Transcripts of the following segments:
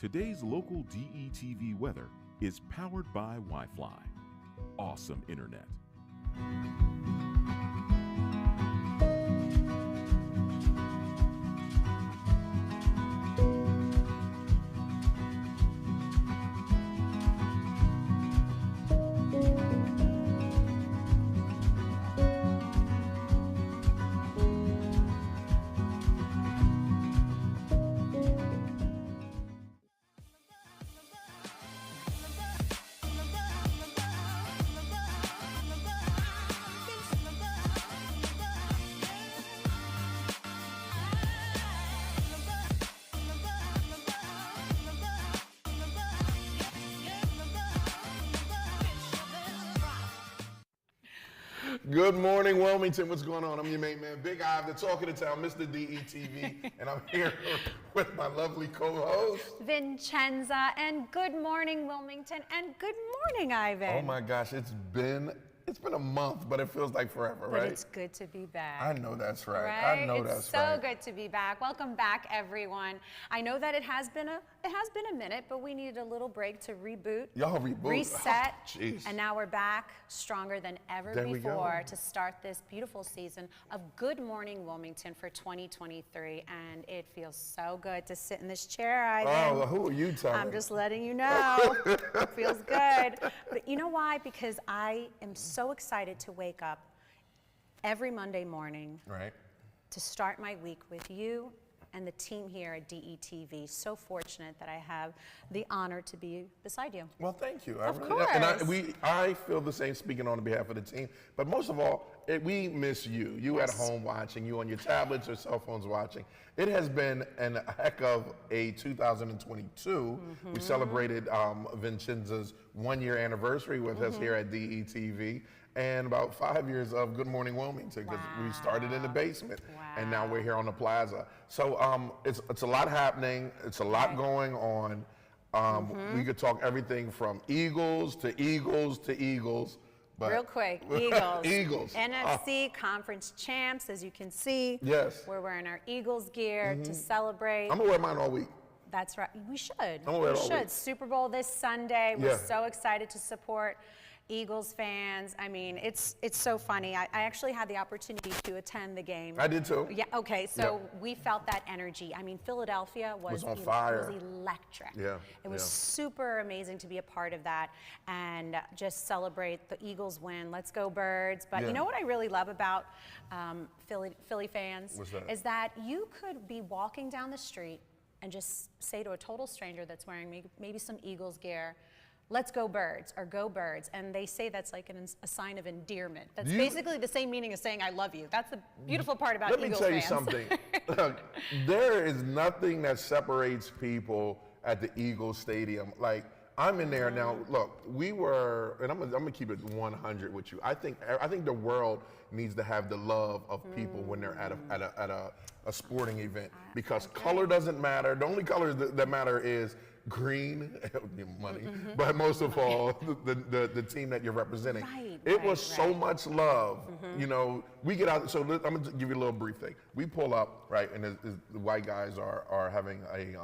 Today's local DETV weather is powered by Wi-Fi. Awesome internet. Good morning, Wilmington. What's going on? I'm your main man, Big Ivan, the talk of the town, Mr. DETV, and I'm here with my lovely co-host, Vincenza, and good morning, Wilmington, and good morning, Ivan. Oh my gosh, it's been a month, but it feels like forever, right? But it's good to be back. I know that's right. Right? I know it's so good to be back. Welcome back, everyone. I know that it has been a minute, but we needed a little break to reboot. Y'all reboot. Reset. Oh, and now we're back stronger than ever before to start this beautiful season of Good Morning Wilmington for 2023. And it feels so good to sit in this chair, Ivan. Oh, well, who are you telling? I'm just letting you know. It feels good. But you know why? Because I am so excited to wake up every Monday morning to start my week with you and the team here at DETV. So fortunate that I have the honor to be beside you. Well, thank you. Of course. And I feel the same, speaking on behalf of the team. But most of all, we miss you. You at home watching, you on your tablets or cell phones watching. It has been a heck of a 2022. We celebrated Vincenza's 1-year anniversary with us here at DETV. And about 5 years of Good Morning Wilmington, because we started in the basement and now we're here on the plaza. So it's a lot happening. It's a lot going on. We could talk everything from Eagles to Eagles to Eagles. But real quick, Eagles. Eagles. NFC conference champs, as you can see. Yes. We're wearing our Eagles gear to celebrate. I'm gonna wear mine all week. That's right. We should. I'm gonna wear it all week. Super Bowl this Sunday. We're so excited to support Eagles fans. I mean, it's so funny. I actually had the opportunity to attend the game. I did too. Yeah. Okay. So we felt that energy. I mean, Philadelphia was on fire. It was electric. Yeah. It was super amazing to be a part of that and just celebrate the Eagles win. Let's go Birds. But you know what I really love about Philly fans is that you could be walking down the street and just say to a total stranger that's wearing maybe some Eagles gear, "Let's go Birds," or "Go Birds," and they say that's like a sign of endearment. That's basically the same meaning as saying "I love you." That's the beautiful part about Eagles fans. Let me tell you something. Look, there is nothing that separates people at the Eagles Stadium. Like, I'm in there now. Look, we were, and I'm gonna keep it 100 with you. I think the world needs to have the love of people when they're at a sporting event, because color doesn't matter. The only colors that matter is green, money, but most of all, the team that you're representing. It was so much love. You know, we get out. So I'm gonna give you a little brief thing. We pull up, and the white guys are having a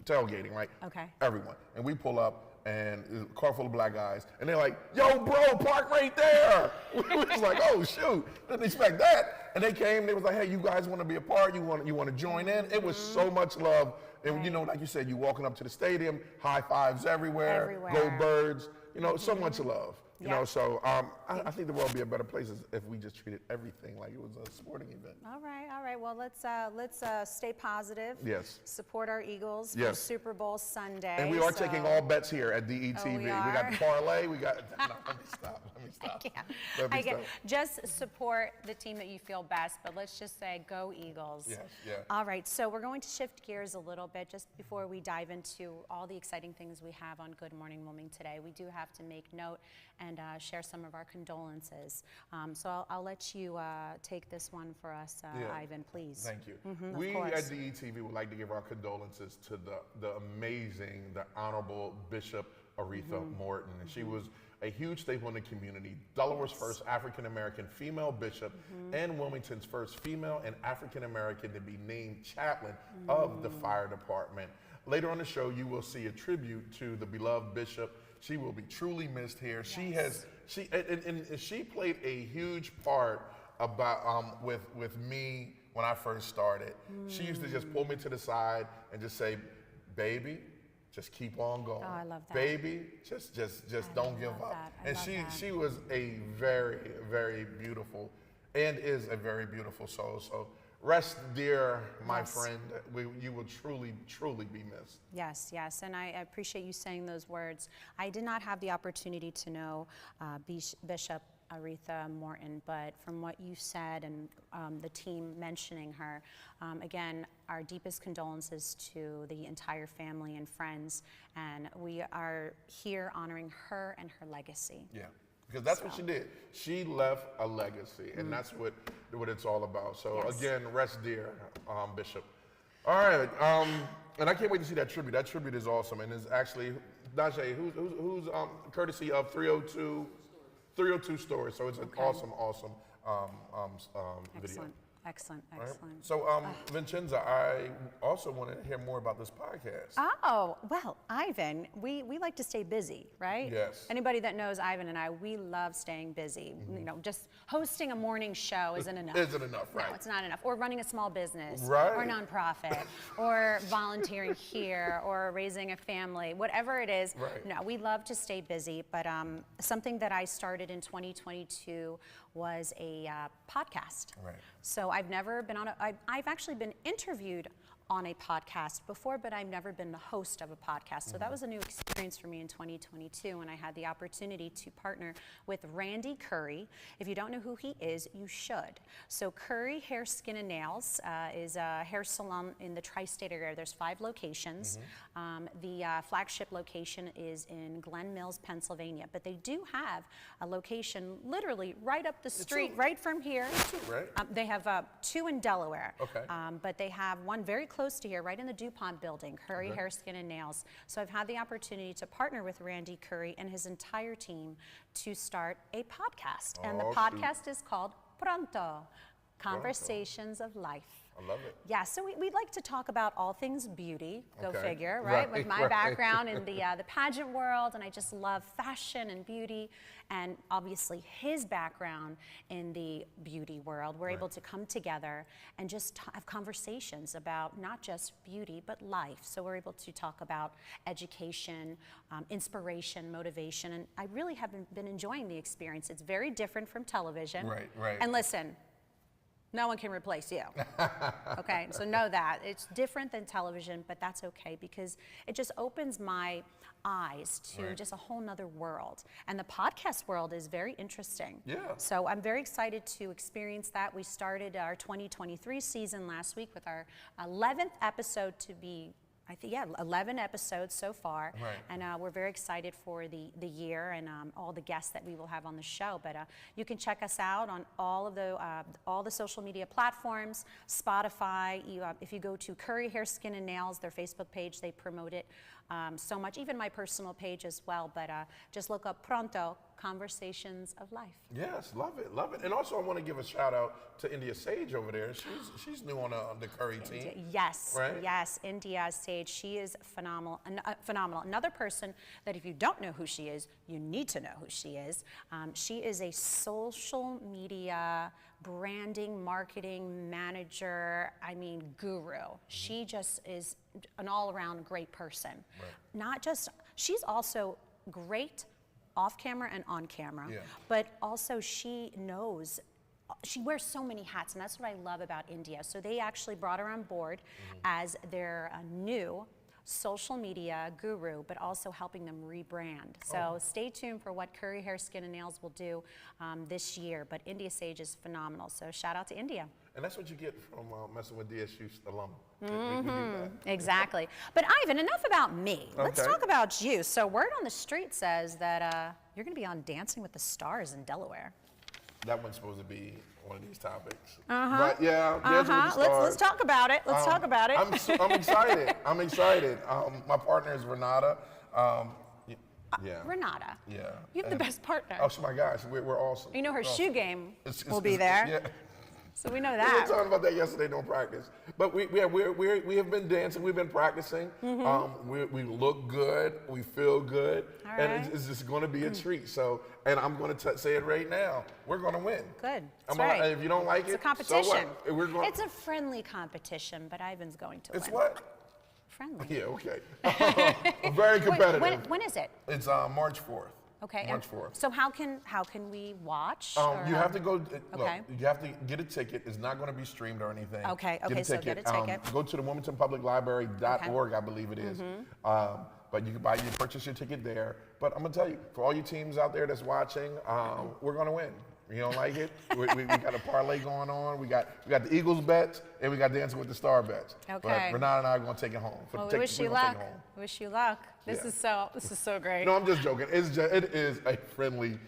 tailgating, right? Okay. Everyone, and we pull up. And there's a car full of black guys, and they're like, "Yo, bro, park right there." We was like, "Oh shoot, didn't expect that." And they came. They was like, "Hey, you guys want to be a part? You want to join in?" It was so much love, and you know, like you said, you walking up to the stadium, high fives everywhere. Go Birds! You know, so much love. You know, so I think the world would be a better place if we just treated everything like it was a sporting event. All right. Well, let's stay positive. Yes. Support our Eagles for Super Bowl Sunday. And we are taking all bets here at DETV. We got the parlay. We got. No, let me stop. I can't. Just support the team that you feel best, but let's just say go Eagles. Yes. Yeah. All right. So we're going to shift gears a little bit just before we dive into all the exciting things we have on Good Morning Wilmington today. We do have to make note and share some of our condolences. So I'll let you take this one for us, Ivan, please. Thank you. We at DETV would like to give our condolences to the amazing, the Honorable Bishop Aretha Morton. She was a huge staple in the community, Delaware's first African-American female bishop, and Wilmington's first female and African-American to be named chaplain of the fire department. Later on the show, you will see a tribute to the beloved bishop. She will be truly missed here. Yes. She played a huge part about with me when I first started. She used to just pull me to the side and just say, "Baby, just keep on going. Oh, I love that. Baby, just don't give up." And she was a very, very beautiful and is a very beautiful soul. So rest, dear, my friend. You will truly, truly be missed. Yes, yes, and I appreciate you saying those words. I did not have the opportunity to know Bishop Aretha Morton, but from what you said and the team mentioning her, again, our deepest condolences to the entire family and friends, and we are here honoring her and her legacy. Yeah, because that's what she did. She left a legacy, and that's what it's all about. So again, rest dear, Bishop. All right, and I can't wait to see that tribute. That tribute is awesome, and is actually, Najee, who's courtesy of 302 Stories. So it's an awesome video. Excellent. Right? So, Vincenza, I also want to hear more about this podcast. Oh, well, Ivan, we like to stay busy, right? Yes. Anybody that knows Ivan and I, we love staying busy. You know, just hosting a morning show isn't enough. Isn't enough, right? No, it's not enough. Or running a small business, right, or nonprofit, or volunteering here, or raising a family, whatever it is. Right. No, we love to stay busy, but something that I started in 2022 was a podcast. Right. So I've never been on I've actually been interviewed on a podcast before, but I've never been the host of a podcast. So that was a new experience for me in 2022, and I had the opportunity to partner with Randy Curry. If you don't know who he is, you should. So Curry Hair, Skin, and Nails is a hair salon in the tri-state area. There's 5 locations. The flagship location is in Glen Mills, Pennsylvania, but they do have a location literally right up the street, right from here. Right. They have 2 in Delaware, okay, but they have one very close to here, right in the DuPont building, Curry Hair, Skin, and Nails. So I've had the opportunity to partner with Randy Curry and his entire team to start a podcast. And the podcast is called Pronto, Conversations of Life. I love it. Yeah, so we'd like to talk about all things beauty, go figure, right? With my background in the pageant world, and I just love fashion and beauty, and obviously his background in the beauty world. We're able to come together and just have conversations about not just beauty, but life. So we're able to talk about education, inspiration, motivation, and I really have been enjoying the experience. It's very different from television. Right. And listen, no one can replace you. Okay, so know that. It's different than television, but that's okay because it just opens my eyes to just a whole nother world. And the podcast world is very interesting. Yeah. So I'm very excited to experience that. We started our 2023 season last week with our 11th episode to be, 11 episodes so far, and we're very excited for the year and all the guests that we will have on the show. But you can check us out on all the social media platforms, Spotify. If you go to Curry Hair, Skin, and Nails, their Facebook page, they promote it so much. Even my personal page as well. But just look up Pronto, Conversations of Life. Yes, love it. And also I want to give a shout out to India Sage over there. She's new on the Curry team. Yes, right? Yes, India Sage. She is phenomenal. Phenomenal. Another person that if you don't know who she is, you need to know who she is. She is a social media branding, marketing manager, guru. She just is an all-around great person. Not just, she's also great off camera and on camera, but also she knows, she wears so many hats, and that's what I love about India. So they actually brought her on board as their new social media guru, but also helping them rebrand. So stay tuned for what Curry Hair, Skin, and Nails will do this year. But India Sage is phenomenal. So shout out to India. And that's what you get from messing with DSU alum. We do that. Exactly. But Ivan, enough about me. Let's talk about you. So word on the street says that you're going to be on Dancing with the Stars in Delaware. That one's supposed to be one of these topics. But yeah, Dancing with the Stars. Let's talk about it. Let's talk about it. I'm excited. I'm excited. My partner is Renata. Renata. Yeah. You have the best partner. Oh my gosh, we're awesome. You know her awesome. shoe game will be there. Yeah. So we know We that. were talking about that yesterday during practice. But we have been dancing, we've been practicing. We look good, we feel good, and it's just going to be a treat. So, and I'm going to say it right now, we're going to win. Good. That's right. If you don't like It's it, a competition. so what? It's a friendly competition, but Ivan's going to win. It's what? Friendly. Yeah, okay. Very competitive. When is it? It's March 4th. Okay. March 4th. So how can we watch? You have to go. Okay. Look, you have to get a ticket. It's not going to be streamed or anything. Okay. Okay. So get a ticket. Go to the WilmingtonPublicLibrary.org, I believe it is. But you can purchase your ticket there. But I'm gonna tell you, for all you teams out there that's watching, we're gonna win. You don't like it? we got a parlay going on. We got the Eagles bets and we got Dancing with the Star bets. Okay. But Renata and I are gonna take it home. We wish you luck. Wish you luck. This is so great. No, I'm just joking. It is a friendly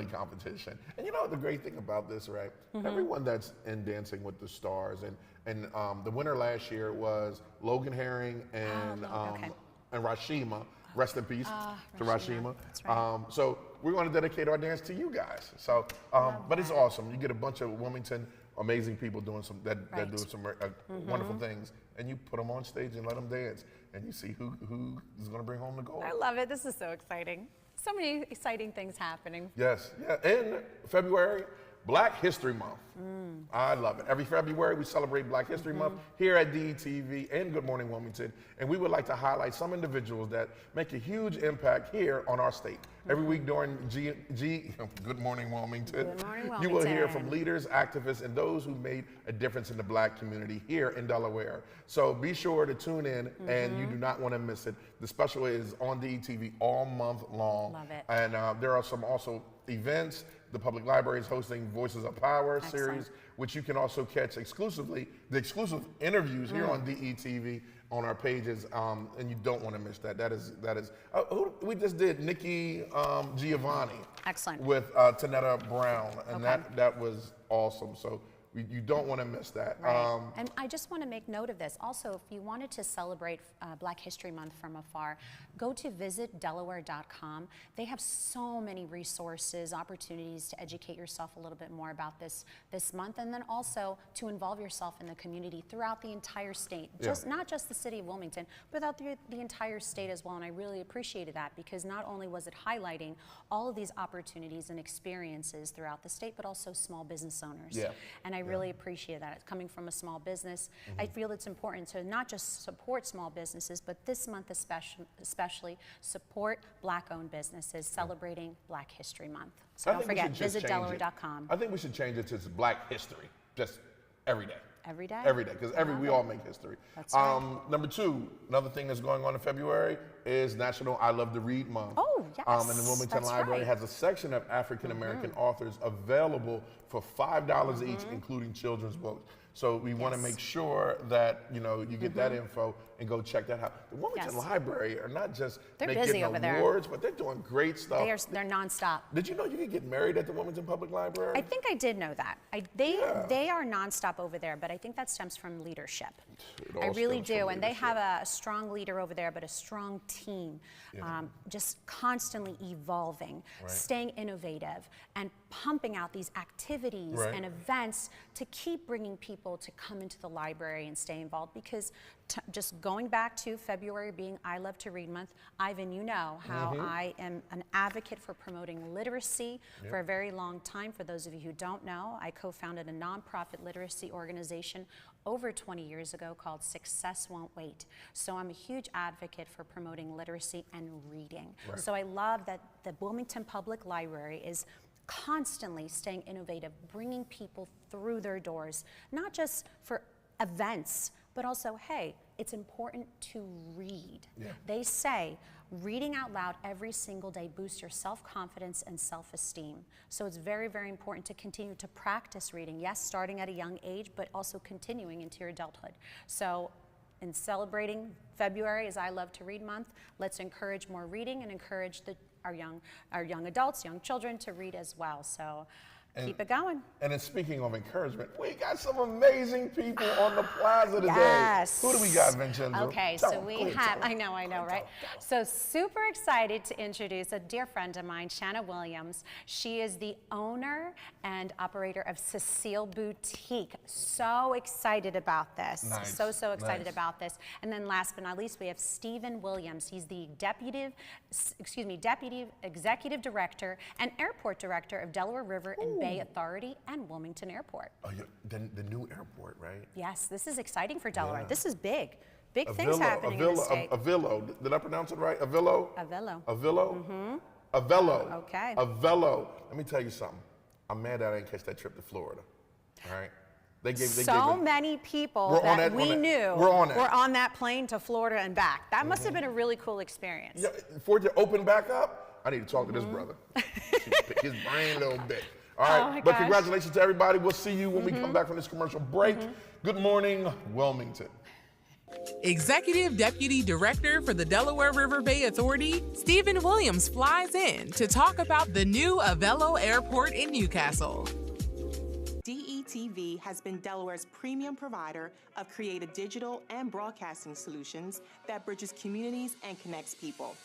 competition. And you know what the great thing about this, right? Everyone that's in Dancing with the Stars, and the winner last year was Logan Herring and Rashima. Rest in peace to Rashima. That's right. So we're going to dedicate our dance to you guys. So, but it's awesome. You get a bunch of Wilmington amazing people doing that do some wonderful things, and you put them on stage and let them dance, and you see who is going to bring home the gold. I love it. This is so exciting. So many exciting things happening. Yes, yeah. In February, Black History Month. I love it. Every February, we celebrate Black History Month here at DETV and Good Morning Wilmington. And we would like to highlight some individuals that make a huge impact here on our state. Every week during Good Morning Wilmington, Good Morning you will hear Wilmington. from leaders, activists, and those who made a difference in the Black community here in Delaware. So be sure to tune in, and you do not want to miss it. The special is on DETV all month long. Love it. And there are some also events. The public library is hosting Voices of Power series, which you can also catch exclusively, the exclusive interviews here on DETV on our pages, and you don't want to miss that. That is. We just did Nikki Giovanni. Excellent. With Tanetta Brown, and that was awesome. So you don't want to miss that. Right. And I just want to make note of this. Also, if you wanted to celebrate Black History Month from afar, go to visitdelaware.com. They have so many resources, opportunities to educate yourself a little bit more about this month, and then also to involve yourself in the community throughout the entire state. Not just the city of Wilmington, but throughout the entire state as well. And I really appreciated that, because not only was it highlighting all of these opportunities and experiences throughout the state, but also small business owners. And I really appreciate that. It's coming from a small business. I feel it's important to not just support small businesses, but this month especially support Black-owned businesses celebrating Black History Month. So don't forget, visit Delaware.com. I think we should change it to Black History, just every day. Every day? Every day, because we all make history. That's right. Number two, another thing that's going on in February is National I Love to Read Month. Oh, yes. And the Wilmington Library has a section of African American authors available for $5 each, including children's books. So we want to make sure that you get that info and go check that out. The Wilmington Library are not just busy over there. awards, but they're doing great stuff. They're nonstop. Did you know you could get married at the Wilmington Public Library? I think I did know that. They are nonstop over there, but I think that stems from leadership. I really do, and they have a strong leader over there, but a strong team, just constantly evolving, staying innovative, and pumping out these activities and events to keep bringing people to come into the library and stay involved. Because just going back to February being I Love to Read Month, Ivan, you know how I am an advocate for promoting literacy for a very long time. For those of you who don't know, I co-founded a nonprofit literacy organization over 20 years ago called Success Won't Wait. So I'm a huge advocate for promoting literacy and reading. So I love that the Wilmington Public Library is constantly staying innovative, bringing people through their doors, not just for events, but also, hey, it's important to read. They say reading out loud every single day boosts your self-confidence and self-esteem. So it's very, very important to continue to practice reading. Yes, starting at a young age, but also continuing into your adulthood. So in celebrating February as I Love to Read Month, let's encourage more reading and encourage our young adults, young children to read as well. So keep it going. And then speaking of encouragement, we got some amazing people on the plaza today. Yes. Who do we got, Vincenza? Okay, so we have, I know, right? So super excited to introduce a dear friend of mine, Shana Williams. She is the owner and operator of Cecile Boutique. So excited about this. Nice. So excited about this. And then last but not least, we have Stephen Williams. He's the Deputy Executive Director and Airport Director of Delaware River and Bay Authority and Wilmington Airport. Oh, yeah, the new airport, right? Yes, this is exciting for Delaware. Yeah. This is big. Big things happening in the state. Avillo. Did I pronounce it right? Avillo? Avillo. Avillo? Mm-hmm. Avillo. Okay. Avillo. Let me tell you something. I'm mad that I didn't catch that trip to Florida. All right? They gave many people that we knew were on that plane to Florida and back. That must have been a really cool experience. Yeah, for it to open back up, I need to talk to this brother. Pick his brain a little bit. All right, but congratulations to everybody. We'll see you when we come back from this commercial break. Good morning, Wilmington. Executive Deputy Director for the Delaware River Bay Authority, Stephen Williams flies in to talk about the new Avello Airport in Newcastle. DETV has been Delaware's premium provider of creative digital and broadcasting solutions that bridges communities and connects people.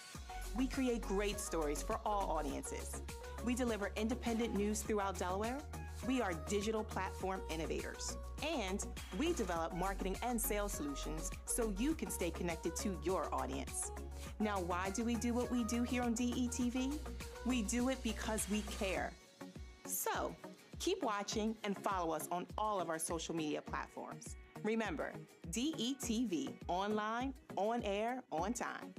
We create great stories for all audiences. We deliver independent news throughout Delaware. We are digital platform innovators. And we develop marketing and sales solutions so you can stay connected to your audience. Now, why do we do what we do here on DETV? We do it because we care. So, keep watching and follow us on all of our social media platforms. Remember, DETV, online, on air, on time.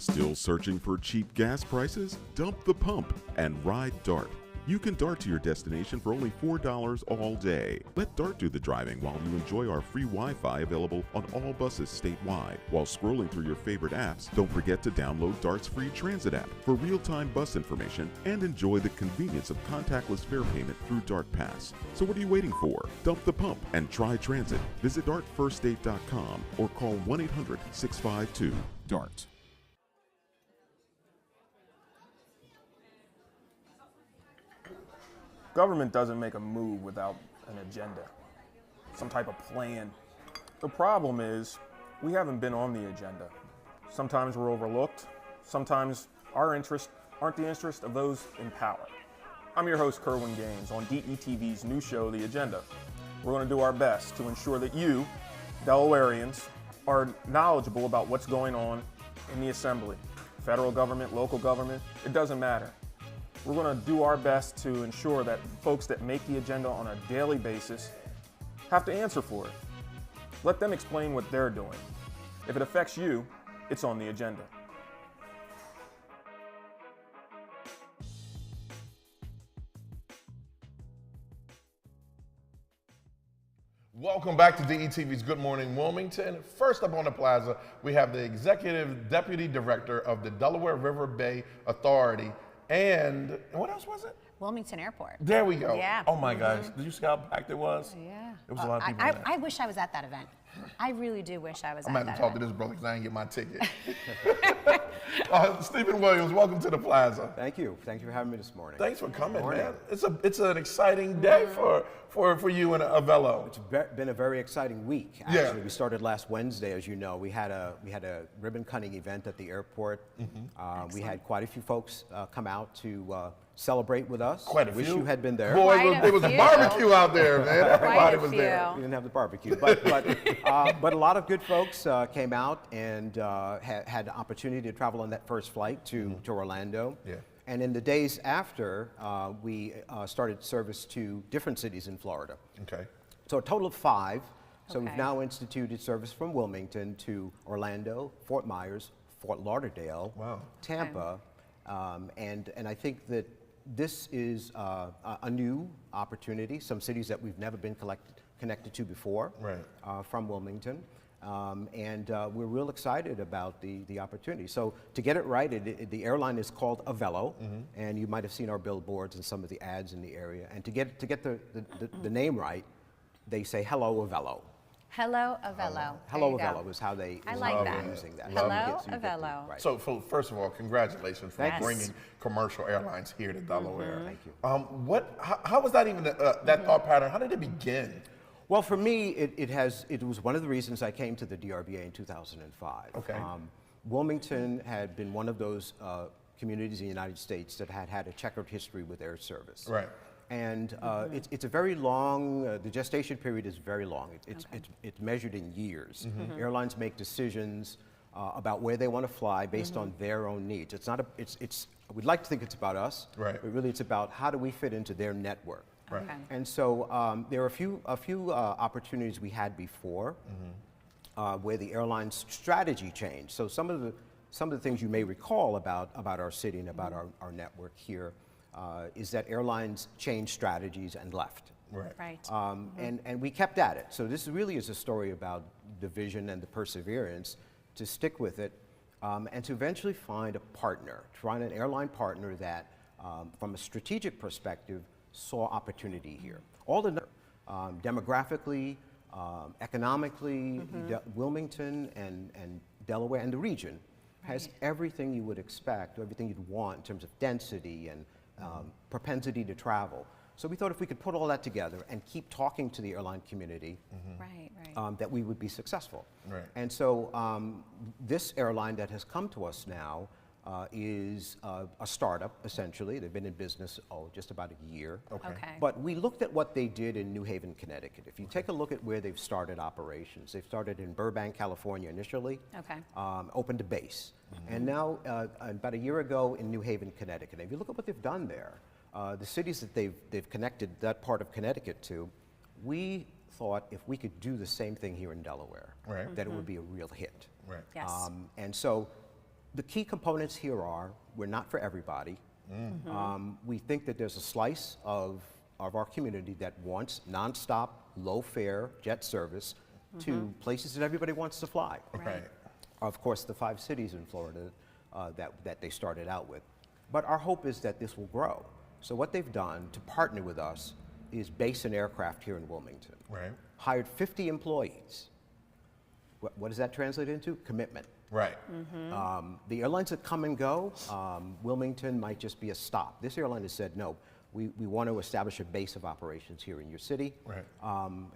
Still searching for cheap gas prices? Dump the pump and ride DART. You can DART to your destination for only $4 all day. Let DART do the driving while you enjoy our free Wi-Fi available on all buses statewide. While scrolling through your favorite apps, don't forget to download DART's free transit app for real-time bus information and enjoy the convenience of contactless fare payment through DART Pass. So what are you waiting for? Dump the pump and try transit. Visit dartfirststate.com or call 1-800-652-DART. Government doesn't make a move without an agenda, some type of plan. The problem is we haven't been on the agenda. Sometimes we're overlooked. Sometimes our interests aren't the interests of those in power. I'm your host, Kerwin Gaines, on DETV's new show, The Agenda. We're going to do our best to ensure that you, Delawareans, are knowledgeable about what's going on in the Assembly. Federal government, local government, it doesn't matter. We're going to do our best to ensure that folks that make the agenda on a daily basis have to answer for it. Let them explain what they're doing. If it affects you, it's on the agenda. Welcome back to DETV's Good Morning Wilmington. First up on the plaza, we have the Executive Deputy Director of the Delaware River Bay Authority. And what else was it? Wilmington Airport. There we go. Yeah. Oh my gosh. Did you see how packed it was? Yeah. It was a lot of people. I wish I was at that event. I really do wish I was at that event. I'm going to talk to this brother because I didn't get my ticket. Stephen Williams, welcome to the plaza. Thank you. Thank you for having me this morning. Thanks for coming, man. It's an exciting day for you and Avello. It's been a very exciting week. Actually, yeah. We started last Wednesday, as you know. We had a ribbon cutting event at the airport. Mm-hmm. We had quite a few folks come out to celebrate with us. Quite a few. Wish you had been there. Boy, there was a barbecue out there, man. Everybody was there. We didn't have the barbecue, but a lot of good folks came out and had the opportunity to travel on that first flight to Orlando. Yeah. And in the days after, we started service to different cities in Florida. Okay. So a total of 5. So we've now instituted service from Wilmington to Orlando, Fort Myers, Fort Lauderdale, Tampa, and I think that this is a new opportunity. Some cities that we've never been connected to before, from Wilmington. And we're real excited about the opportunity. So to get it right, the airline is called Avello, and you might have seen our billboards and some of the ads in the area. And to get the name right, they say hello Avello. Hello Avello. Hello Avello is how they were using that. Hello Avello. Right. So first of all, congratulations for Yes. bringing commercial airlines here to Delaware. Thank you. How was that even that thought pattern? How did it begin? Well, for me, it was one of the reasons I came to the DRBA in 2005. Okay. Wilmington had been one of those communities in the United States that had a checkered history with air service. Right. And it's a very long, the gestation period is very long. It's measured in years. Airlines make decisions about where they want to fly based on their own needs. It's not we'd like to think it's about us, right. but really it's about how do we fit into their network. Right. Okay. And so there are a few opportunities we had before where the airline's strategy changed. So some of the things you may recall about our city and about our network here is that airlines changed strategies and left. Right. Right. And we kept at it. So this really is a story about the vision and the perseverance to stick with it and to eventually find a partner, find an airline partner that, from a strategic perspective, saw opportunity here. All the demographically, economically, Wilmington and Delaware and the region has everything you would expect, everything you'd want in terms of density and propensity to travel. So we thought if we could put all that together and keep talking to the airline community, that we would be successful. Right. And so this airline that has come to us now is a startup, essentially. They've been in business, just about a year. Okay. But we looked at what they did in New Haven, Connecticut. If you take a look at where they've started operations, they've started in Burbank, California initially, opened a base. And now, about a year ago in New Haven, Connecticut. And if you look at what they've done there, the cities that they've connected that part of Connecticut to, we thought if we could do the same thing here in Delaware, that it would be a real hit. Right. Yes. And so the key components here are, we're not for everybody. We think that there's a slice of our community that wants nonstop, low-fare jet service to places that everybody wants to fly. Right. Of course, the 5 cities in Florida that they started out with. But our hope is that this will grow. So what they've done to partner with us is base an aircraft here in Wilmington. Right. Hired 50 employees. What does that translate into? Commitment. Right. The airlines that come and go, Wilmington might just be a stop. This airline has said, no, we want to establish a base of operations here in your city. Right.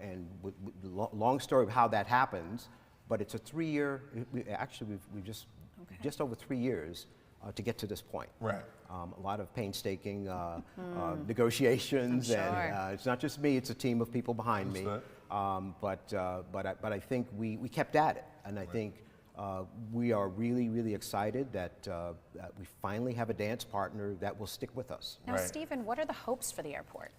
And with the long story of how that happens, but it's a 3-year, we've just over 3 years to get to this point. Right. A lot of painstaking negotiations, and it's not just me; it's a team of people behind me. But I think we kept at it, and I think we are really excited that we finally have a dance partner that will stick with us. Now, Stephen, what are the hopes for the airport?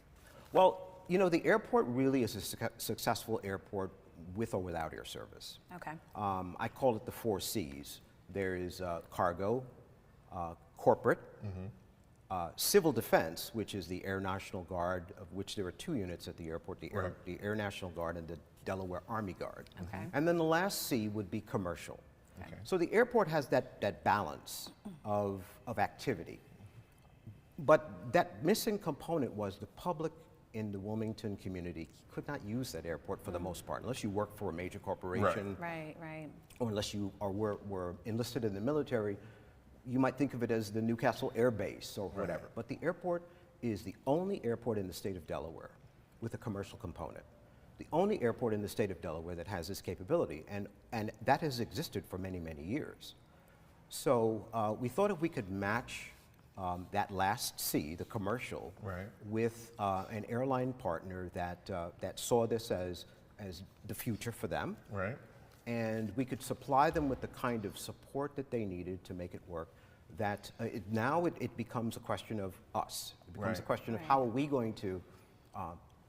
Well, the airport really is a successful airport with or without air service. Okay. I call it the 4 C's. There is cargo, corporate, civil defense, which is the Air National Guard, of which there are 2 units at the airport, the Air National Guard and the Delaware Army Guard. Okay. And then the last C would be commercial. Okay. So the airport has that balance of activity. But that missing component was the public in the Wilmington community could not use that airport for the most part, unless you work for a major corporation. Right. Or unless you were enlisted in the military. You might think of it as the Newcastle Air Base or whatever. But the airport is the only airport in the state of Delaware with a commercial component. The only airport in the state of Delaware that has this capability, and that has existed for many years. So we thought if we could match that last C, the commercial, with an airline partner that saw this as the future for them. Right. And we could supply them with the kind of support that they needed to make it work, that now it becomes a question of us. It becomes a question of how are we going to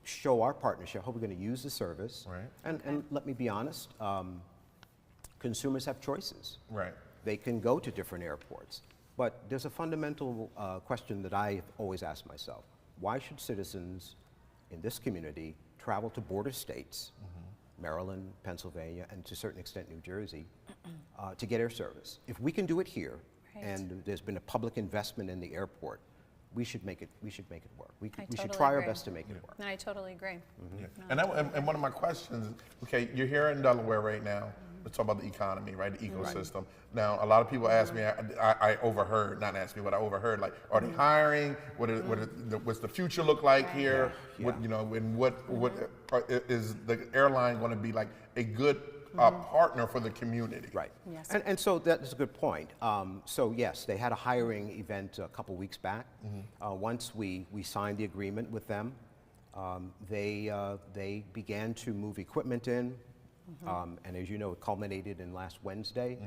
show our partnership, how are we going to use the service. Right. And let me be honest, consumers have choices. Right. They can go to different airports. But there's a fundamental question that I always ask myself. Why should citizens in this community travel to border states, Maryland, Pennsylvania, and to a certain extent New Jersey, to get air service? If we can do it here, and there's been a public investment in the airport, we should make it work. We totally should try our agree. best to make it work. I totally agree. Yeah. And one of my questions, okay, you're here in Delaware right now. Let's talk about the economy, right? The ecosystem. Now, a lot of people ask me, I overheard, not ask me, but I overheard, like, are they hiring? What's the future look like here? Yeah. What, you know, and what is the airline going to be like a good partner for the community? Right. Yes. And so that's a good point. So yes, they had a hiring event a couple weeks back. Once we signed the agreement with them, they began to move equipment in. And as you know, it culminated in last Wednesday,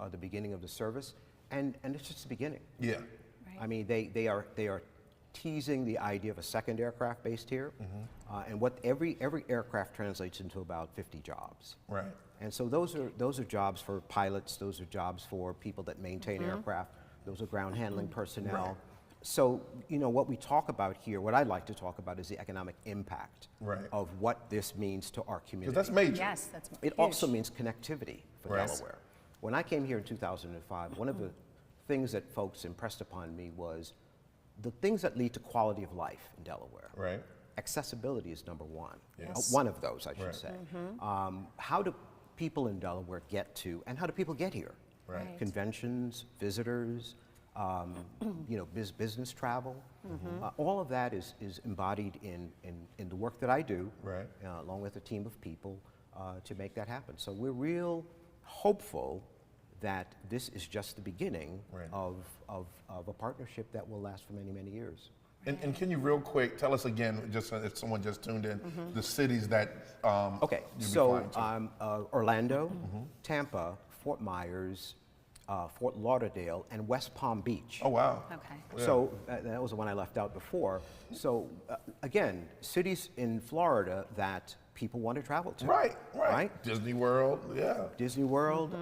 the beginning of the service, and it's just the beginning. Yeah. Right. I mean, they are teasing the idea of a second aircraft based here, and what every aircraft translates into about 50 jobs. Right. And so those are jobs for pilots, those are jobs for people that maintain aircraft, those are ground handling personnel. Right. So, you know, what we talk about here, what I'd like to talk about is the economic impact of what this means to our community. Because that's major. Yes, that's It huge. also means connectivity for Right. Delaware. When I came here in 2005, one of the things that folks impressed upon me was the things that lead to quality of life in Delaware. Right. Accessibility is number one. Yes. One of those, I should Right. say. How do people in Delaware get to, and how do people get here? Right. Conventions, visitors, you know, business travel. All of that is embodied in the work that I do, Right. Along with a team of people to make that happen. So we're real hopeful that this is just the beginning Right. of a partnership that will last for many, many years. And can you real quick tell us again, just if someone just tuned in, the cities that Okay, you'll be so flying to? Orlando, Tampa, Fort Myers, Fort Lauderdale, and West Palm Beach. Oh, wow. Okay. So that was the one I left out before. So again, cities in Florida that people want to travel to. Right. Disney World, yeah. Disney World,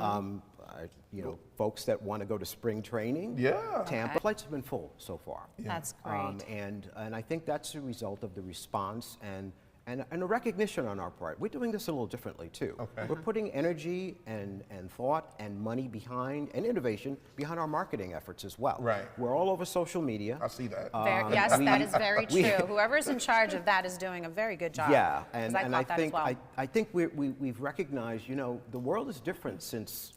you know, folks that want to go to spring training. Yeah. Tampa. Flights have been full so far. That's great. And I think that's a result of the response and a recognition on our part. We're doing this a little differently too. Okay. We're putting energy and thought and money behind, and innovation behind our marketing efforts as well. Right. We're all over social media. I see that. Yes, that is very true. Whoever's in charge of that is doing a very good job. Yeah, 'Cause and I thought that as well. I think we've recognized, you know, the world is different since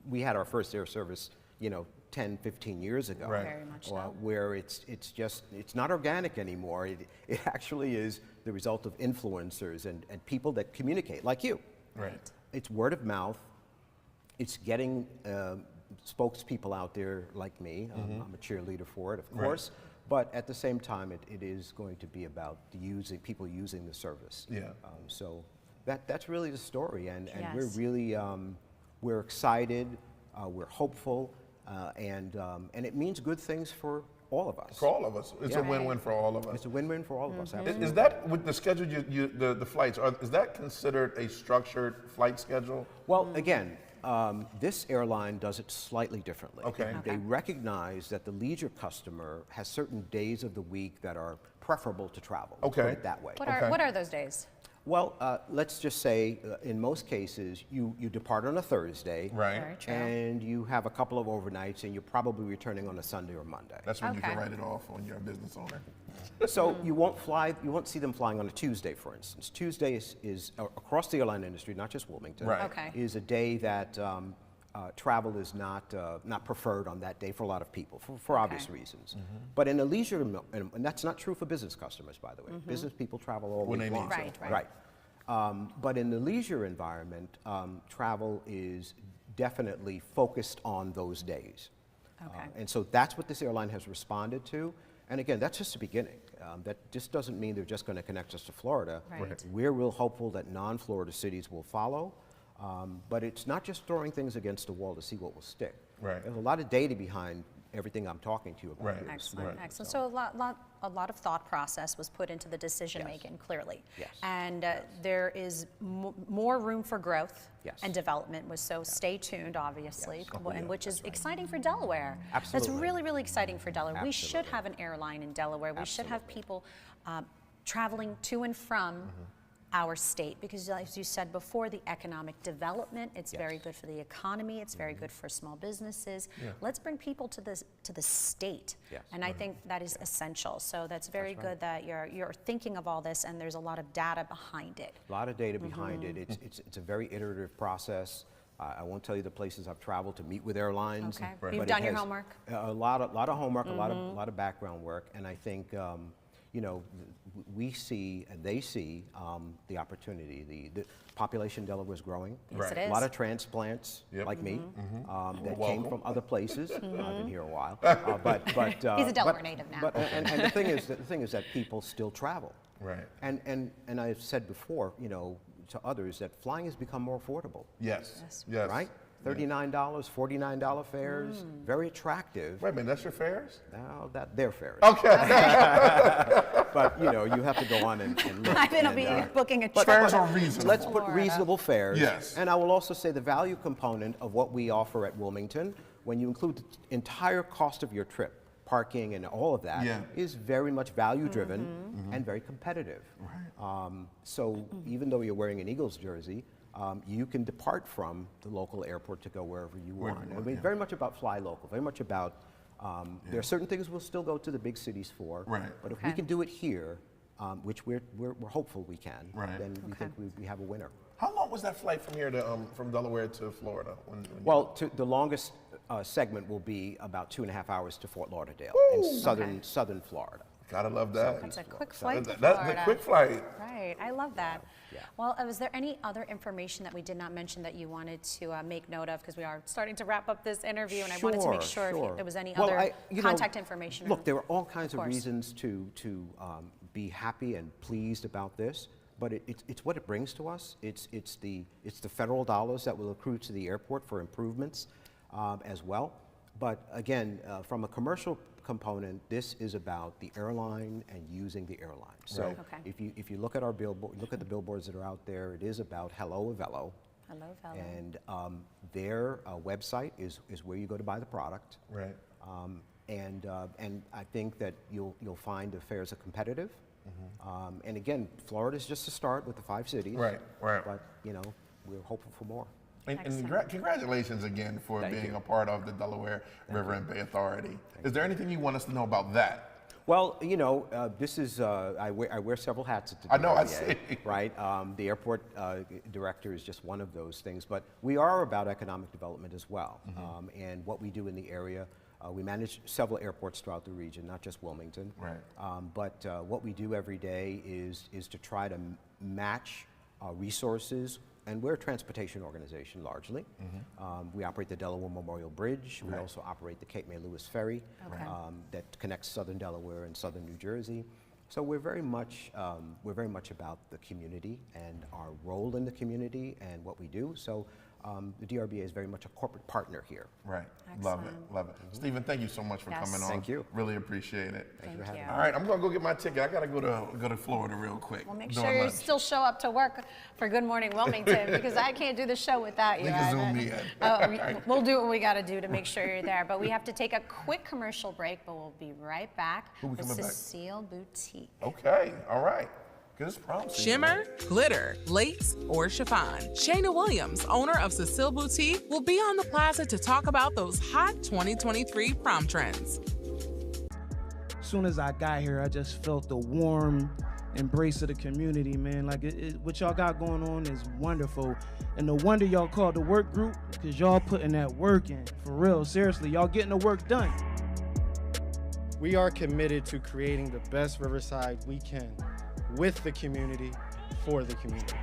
we had our first air service, you know, 10, 15 years ago. Right. Very much so. Where it's not organic anymore. It actually is the result of influencers and people that communicate, like you. Right. It's word of mouth. It's getting spokespeople out there like me. I'm a cheerleader for it, of course. But at the same time, it is going to be about people using the service. Yeah. So that's really the story, and Yes. we're really we're excited, we're hopeful, and it means good things for all of us. For all of us. It's a win-win for all of us. It's a win-win for all of us. Absolutely. Is that, with the schedule, the flights, is that considered a structured flight schedule? Well, again, this airline does it slightly differently. Okay. They recognize that the leisure customer has certain days of the week that are preferable to travel. Let's Okay. put it that way. What are those days? Well, let's just say, in most cases, you depart on a Thursday, Right. Very true. and you have a couple of overnights, and you're probably returning on a Sunday or Monday. That's when you Okay. can write it off when you're a business owner. So you won't see them flying on a Tuesday, for instance. Tuesday is across the airline industry, not just Wilmington, Right. Okay. is a day that travel is not preferred on that day for a lot of people, for obvious reasons. But in a leisure, and that's not true for business customers, by the way. Business people travel all When week they long. need to. Right. But in the leisure environment, travel is definitely focused on those days. Okay. And so that's what this airline has responded to. And again, that's just the beginning. That just doesn't mean they're just going to connect us to Florida. Right. We're real hopeful that non-Florida cities will follow. But it's not just throwing things against the wall to see what will stick. Right. There's a lot of data behind everything I'm talking to you about. Right. here this Excellent, morning. excellent. So a lot of thought process was put into the decision making, clearly. Yes. And there is more room for growth Yes. and development. So stay tuned, obviously, Yes. and which is exciting for Delaware. Absolutely. That's really, really exciting for Delaware. We should Absolutely. have an airline in Delaware. We should have people traveling to and from our state, because as you said before, the economic development, it's very good for the economy, it's very good for small businesses. Let's bring people to the state. And I think that is essential. So that's very good that you're thinking of all this, and there's a lot of data behind it. A lot of data behind it. It's a very iterative process. I won't tell you the places I've traveled to meet with airlines. Okay. But You've done your homework? A lot of homework, a lot of background work, and I think you know, we see and they see the opportunity. The population in Delaware is growing. Yes, it is. A lot of transplants like me that came from other places. I've been here a while, but He's a Delaware native now. But and the thing is that people still travel. Right. And I've said before, you know, to others that flying has become more affordable. Yes. Right? $39, $49 fares, very attractive. Wait a minute, that's your fares? No, they're fares. Okay. But you know, you have to go on and look. Ivan will be booking a trip. Fares are reasonable. Let's put reasonable fares. Yes. And I will also say the value component of what we offer at Wilmington, when you include the entire cost of your trip, parking and all of that, is very much value driven and very competitive. Right. So even though you're wearing an Eagles jersey, you can depart from the local airport to go wherever you want. I mean, very much about fly local, very much about, there are certain things we'll still go to the big cities for, but if we can do it here, which we're hopeful we can, then we think we have a winner. How long was that flight from here to, from Delaware to Florida? Well, the longest segment will be about 2.5 hours to Fort Lauderdale in southern Florida. Gotta love that. That's a quick flight to That's Florida. the quick flight. Right, I love that. Yeah. Well, was there any other information that we did not mention that you wanted to make note of? Because we are starting to wrap up this interview, and I wanted to make sure if there was any other contact information. Look, there are all kinds of reasons to be happy and pleased about this, but it's what it brings to us. It's the federal dollars that will accrue to the airport for improvements as well. But again, from a commercial component, this is about the airline and using the airline. So if you look at our billboard, look at the billboards that are out there, it is about Hello Avello. Hello Avello. And their website is where you go to buy the product. Right. And I think that you'll find the fares are competitive. And again, Florida is just a start with the 5 cities. Right. But you know, we're hopeful for more. And congratulations again for being a part of the Delaware River and Bay Authority. Is there anything you want us to know about that? Well, you know, this is, I wear several hats at the DRBA. I know, I see. Right? The airport director is just one of those things, but we are about economic development as well. And what we do in the area, we manage several airports throughout the region, not just Wilmington. Right. But what we do every day is to try to match resources. And we're a transportation organization largely. We operate the Delaware Memorial Bridge. We also operate the Cape May Lewis Ferry that connects southern Delaware and southern New Jersey. So we're very much about the community and our role in the community and what we do. So the DRBA is very much a corporate partner here. Right. Love it. Love it. Stephen, thank you so much for coming on. Thank you. Really appreciate it. Thank you. All right, I'm gonna go get my ticket. I gotta go to Florida real quick. Well, make sure you still show up to work for Good Morning Wilmington, because I can't do the show without you. We can Zoom me in. We'll do what we got to do to make sure you're there. But we have to take a quick commercial break, but we'll be right back with Cecile Boutique. Okay, all right. Shimmer, glitter, lace, or chiffon. Shana Williams, owner of Cecile Boutique, will be on the plaza to talk about those hot 2023 prom trends. As soon as I got here, I just felt the warm embrace of the community, man. Like, what y'all got going on is wonderful. And no wonder y'all called the work group, because y'all putting that work in. For real, seriously, y'all getting the work done. We are committed to creating the best Riverside we can, with the community, for the community.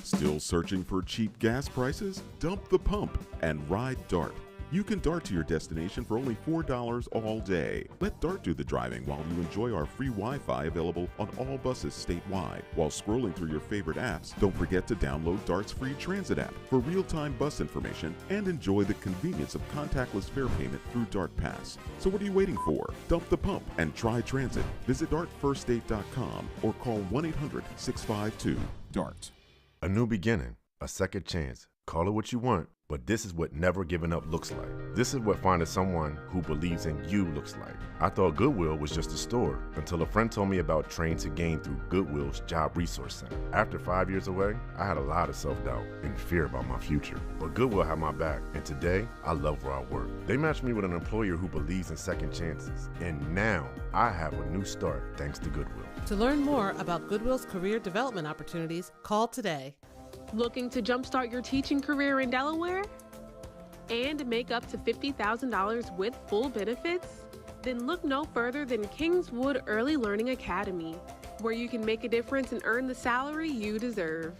Still searching for cheap gas prices? Dump the pump and ride DART. You can DART to your destination for only $4 all day. Let DART do the driving while you enjoy our free Wi-Fi available on all buses statewide. While scrolling through your favorite apps, don't forget to download DART's free transit app for real-time bus information and enjoy the convenience of contactless fare payment through DART Pass. So what are you waiting for? Dump the pump and try transit. Visit dartfirststate.com or call 1-800-652-DART. A new beginning, a second chance. Call it what you want, But this is what never giving up looks like. This is what finding someone who believes in you looks like. I thought Goodwill was just a store until a friend told me about Train to Gain through Goodwill's Job Resource Center. After 5 years away, I had a lot of self-doubt and fear about my future. But Goodwill had my back, and today, I love where I work. They matched me with an employer who believes in second chances. And now, I have a new start thanks to Goodwill. To learn more about Goodwill's career development opportunities, call today. Looking to jumpstart your teaching career in Delaware? And make up to $50,000 with full benefits? Then look no further than Kingswood Early Learning Academy, where you can make a difference and earn the salary you deserve.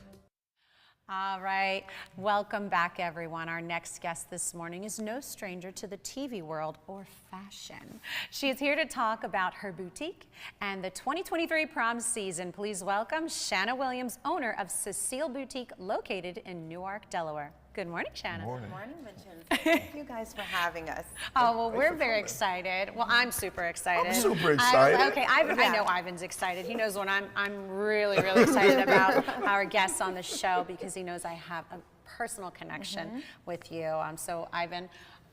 All right, welcome back everyone. Our next guest this morning is no stranger to the TV world or fashion. She is here to talk about her boutique and the 2023 prom season. Please welcome Shana Williams, owner of Cecile Boutique, located in Newark, Delaware. Good morning, Shana. Good morning, Vincenza. Thank you guys for having us. Oh, well, we're very excited. Well, I'm super excited. I'm super excited. I know Ivan's excited. He knows when I'm really, really excited about our guests on the show because he knows I have a personal connection with you. So, Ivan,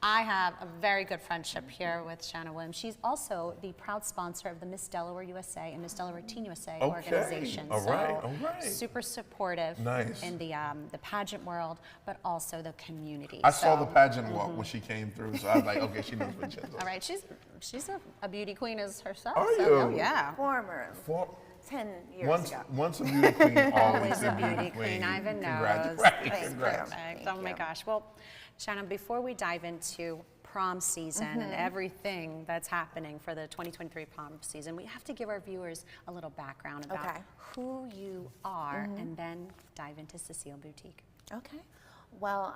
I have a very good friendship here with Shana Williams. She's also the proud sponsor of the Miss Delaware USA and Miss Delaware Teen USA organization. All right. Super supportive in the pageant world, but also the community. I saw the pageant walk when she came through, so I was like, okay, she knows Vincenza. All right, she's a beauty queen as herself. Are you? Oh, yeah. Former. 10 years ago. Once a beauty queen, always a beauty queen. Ivan knows. Congrats. Perfect. Oh my gosh. Well, Shana, before we dive into prom season and everything that's happening for the 2023 prom season, we have to give our viewers a little background about who you are and then dive into Cecile Boutique. Okay. Well,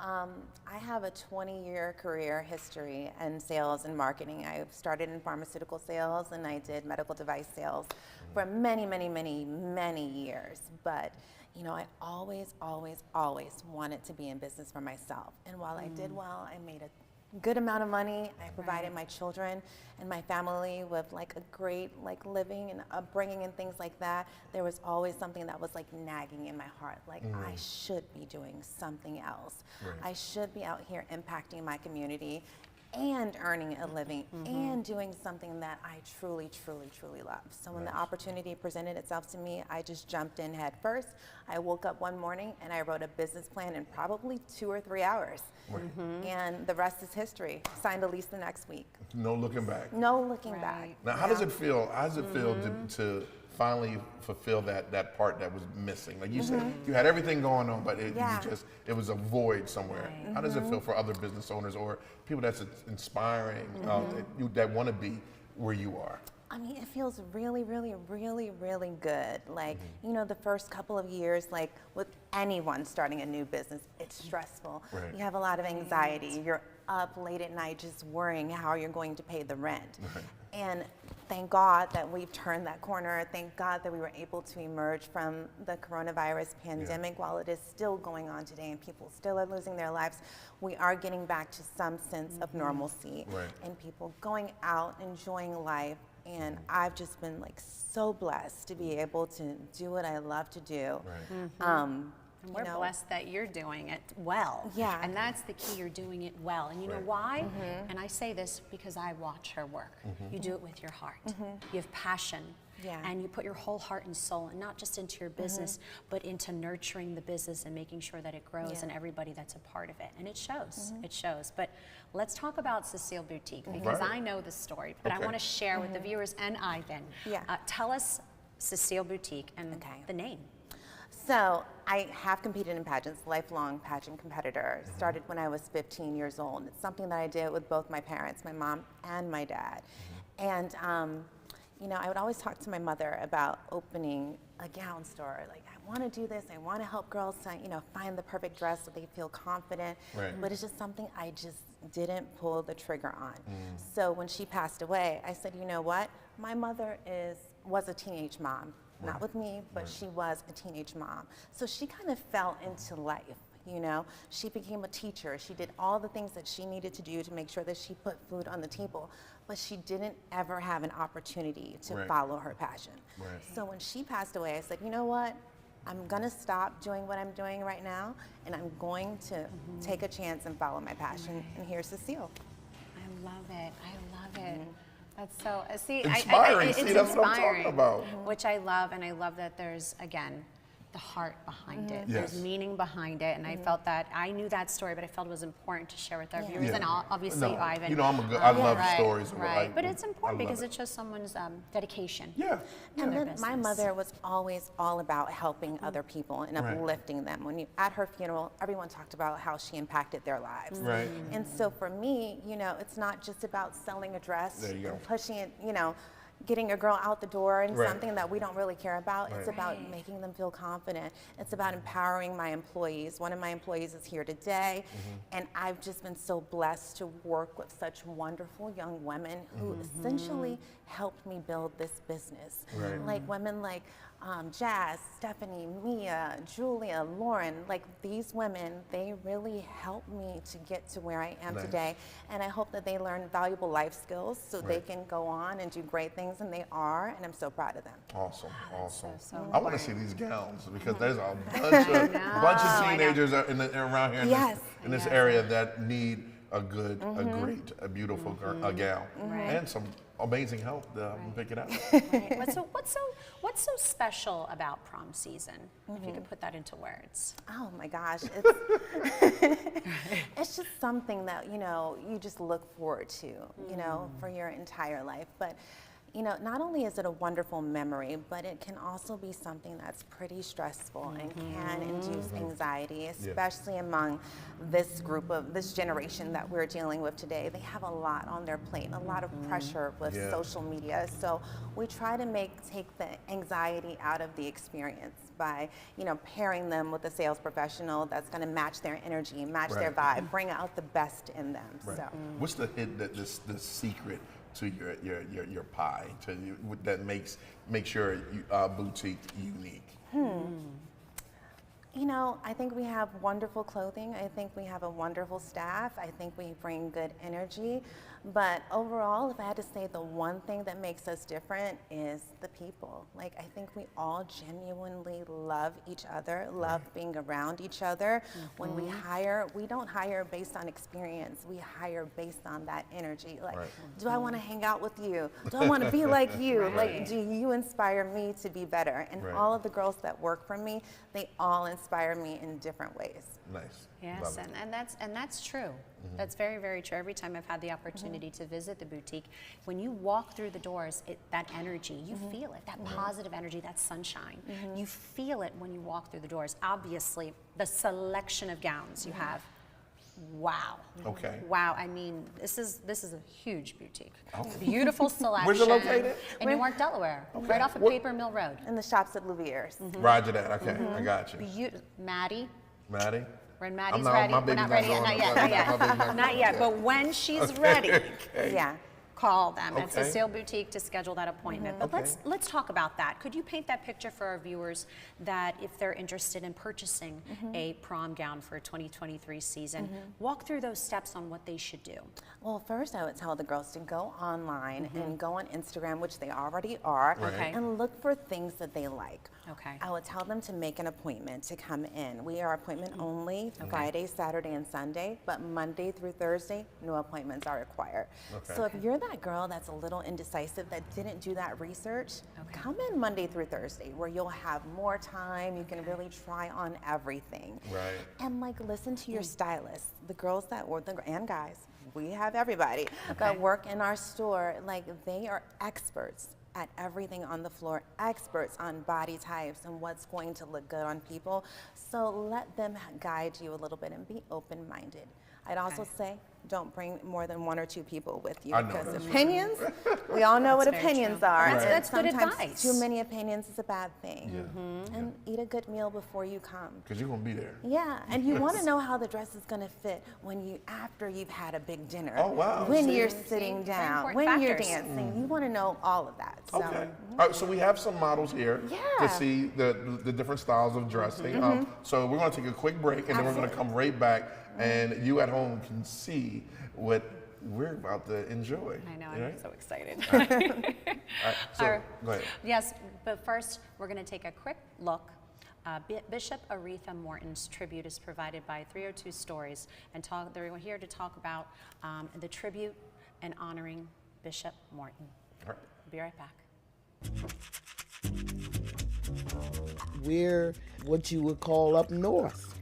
I have a 20-year career history in sales and marketing. I started in pharmaceutical sales and I did medical device sales for many, many, many, many years. But you know, I always wanted to be in business for myself. And while I did well, I made a good amount of money. I provided my children and my family with like a great living and upbringing and things like that. There was always something that was like nagging in my heart. Like I should be doing something else. I should be out here impacting my community and earning a living and doing something that I truly, truly, truly love. So when the opportunity presented itself to me, I just jumped in head first. I woke up one morning and I wrote a business plan in probably 2 or 3 hours. And the rest is history. Signed a lease the next week. No looking back. No looking back. Now, how does it feel? How does it feel to finally fulfill that part that was missing? Like you said, you had everything going on, but it was a void somewhere. How does it feel for other business owners or people that's inspiring that want to be where you are? I mean, it feels really, really, really, really good. Like, you know, the first couple of years, like with anyone starting a new business, it's stressful. You have a lot of anxiety. You're up late at night just worrying how you're going to pay the rent. And thank God that we've turned that corner. Thank God that we were able to emerge from the coronavirus pandemic. While it is still going on today and people still are losing their lives, we are getting back to some sense of normalcy and people going out, enjoying life. And I've just been like so blessed to be able to do what I love to do. And we're blessed that you're doing it well. Yeah. And that's the key, you're doing it well. And you know why? And I say this because I watch her work. You do it with your heart. You have passion. And you put your whole heart and soul, and not just into your business, but into nurturing the business and making sure that it grows and everybody that's a part of it. And it shows, it shows. But let's talk about Cecile Boutique because I know the story, but I want to share with the viewers and Ivan. Tell us Cecile Boutique and the name. So I have competed in pageants, lifelong pageant competitor. Started when I was 15 years old. It's something that I did with both my parents, my mom and my dad. And you know, I would always talk to my mother about opening a gown store. Like, I want to do this. I want to help girls, you know, find the perfect dress so they feel confident. But it's just something I just didn't pull the trigger on. So when she passed away, I said, you know what? My mother was a teenage mom. Not with me, but she was a teenage mom. So she kind of fell into life, you know. She became a teacher. She did all the things that she needed to do to make sure that she put food on the table, but she didn't ever have an opportunity to follow her passion. So when she passed away, I said, you know what? I'm gonna stop doing what I'm doing right now, and I'm going to take a chance and follow my passion. And here's Cecile. I love it. I love it. That's so, inspiring. It's See, that's inspiring, what I'm talking about. Which I love, and I love that there's, again, the heart behind it. Yes. There's meaning behind it, and I felt that, I knew that story, but I felt it was important to share with our viewers, and obviously Ivan. You know, I love stories. Right, but it's important because it shows someone's dedication. Yeah. And then my mother was always all about helping other people and uplifting them. When at her funeral, everyone talked about how she impacted their lives. Right. And so for me, you know, it's not just about selling a dress, there you go. pushing it, you know, getting a girl out the door and something that we don't really care about. It's about making them feel confident. It's about empowering my employees. One of my employees is here today, and I've just been so blessed to work with such wonderful young women who essentially helped me build this business. Like women like Jazz, Stephanie, Mia, Julia, Lauren, like these women, they really helped me to get to where I am today. And I hope that they learn valuable life skills so they can go on and do great things, and they are, and I'm so proud of them. Awesome, awesome. So I want to see these gowns because there's a bunch of teenagers around here in this area that need a good, a beautiful gown and some amazing help to pick it out. What's so special about prom season? If you could put that into words. Oh my gosh, it's just something that, you know, you just look forward to, you know, for your entire life. But you know, not only is it a wonderful memory, but it can also be something that's pretty stressful and can induce anxiety, especially among this group of this generation that we're dealing with today. They have a lot on their plate, a lot of pressure with social media. So we try to take the anxiety out of the experience by, you know, pairing them with a sales professional that's going to match their energy, match their vibe, bring out the best in them. So what's the the secret to your pie that makes your boutique unique? You know, I think we have wonderful clothing. I think we have a wonderful staff. I think we bring good energy. But overall, if I had to say the one thing that makes us different is the people. Like, I think we all genuinely love each other, love being around each other. When we hire, we don't hire based on experience. We hire based on that energy. Like, do I want to hang out with you? Do I want to be like you? Like, do you inspire me to be better? And all of the girls that work for me, they all inspire me in different ways. Nice. Yes, and that's true. That's very, very true. Every time I've had the opportunity to visit the boutique, when you walk through the doors, that energy, you feel it, that positive energy, that sunshine. You feel it when you walk through the doors. Obviously, the selection of gowns you have, wow. Okay. Wow, I mean, this is a huge boutique. Beautiful selection. Where's it located? In Newark, Delaware, right off of Paper Mill Road. In the shops at Louvier's. Roger that, okay, I got you. Maddie? When I'm Maddie's not, ready, my we're baby's not ready yet, not yet. Not yet, but when she's ready, call them at Cecile Boutique to schedule that appointment. But let's talk about that. Could you paint that picture for our viewers that if they're interested in purchasing a prom gown for 2023 season, walk through those steps on what they should do? Well, first I would tell the girls to go online and go on Instagram, which they already are, and look for things that they like. I would tell them to make an appointment to come in. We are appointment only, Friday, Saturday, and Sunday, but Monday through Thursday, no appointments are required. So if you're that girl that's a little indecisive, that didn't do that research, come in Monday through Thursday, where you'll have more time, you can really try on everything. And like, listen to your stylist. The girls that work, and guys, we have everybody that work in our store, like they are experts at everything on the floor, experts on body types and what's going to look good on people. So let them guide you a little bit and be open-minded. I'd also say, don't bring more than 1 or 2 people with you, because opinions, we all know what opinions are. That's good sometimes advice. Too many opinions is a bad thing. And eat a good meal before you come. Because you're going to be there. Yeah, and you want to know how the dress is going to fit after you've had a big dinner. Oh, wow. When you're sitting down, when you're dancing. You want to know all of that. So. Okay. All right, so we have some models here to see the different styles of dressing. So we're going to take a quick break, and then we're going to come right back, and you at home can see what we're about to enjoy. I know, I'm so excited. All right, so go ahead. Yes, but first we're going to take a quick look Bishop Aretha Morton's tribute is provided by 302 Stories, and they're here to talk about the tribute and honoring Bishop Morton. All right. We'll be right back. We're what you would call up north.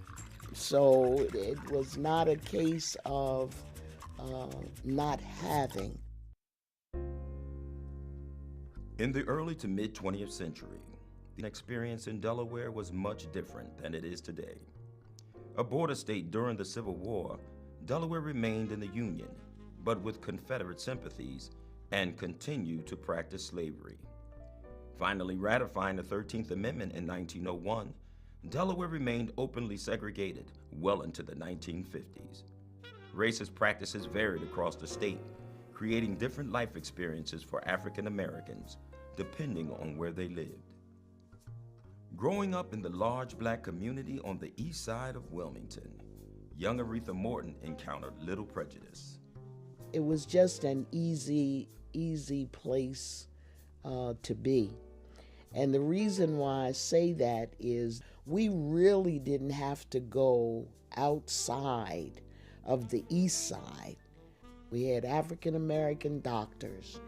So it was not a case of not having. In the early to mid 20th century, the experience in Delaware was much different than it is today. A border state during the Civil War, Delaware remained in the Union, but with Confederate sympathies, and continued to practice slavery. Finally ratifying the 13th Amendment in 1901, Delaware remained openly segregated well into the 1950s. Racist practices varied across the state, creating different life experiences for African Americans, depending on where they lived. Growing up in the large black community on the east side of Wilmington, young Aretha Morton encountered little prejudice. It was just an easy place to be. And the reason why I say that is we really didn't have to go outside of the east side. We had African American doctors.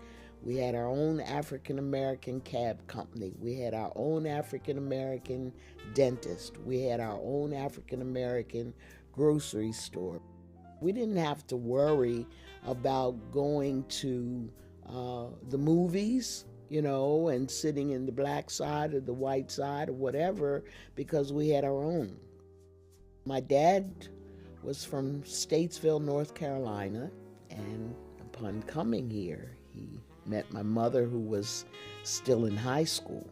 We had our own African American cab company. We had our own African American dentist. We had our own African American grocery store. We didn't have to worry about going to the movies, and sitting in the black side or the white side or whatever, because we had our own. My dad was from Statesville, North Carolina, and upon coming here, he met my mother, who was still in high school.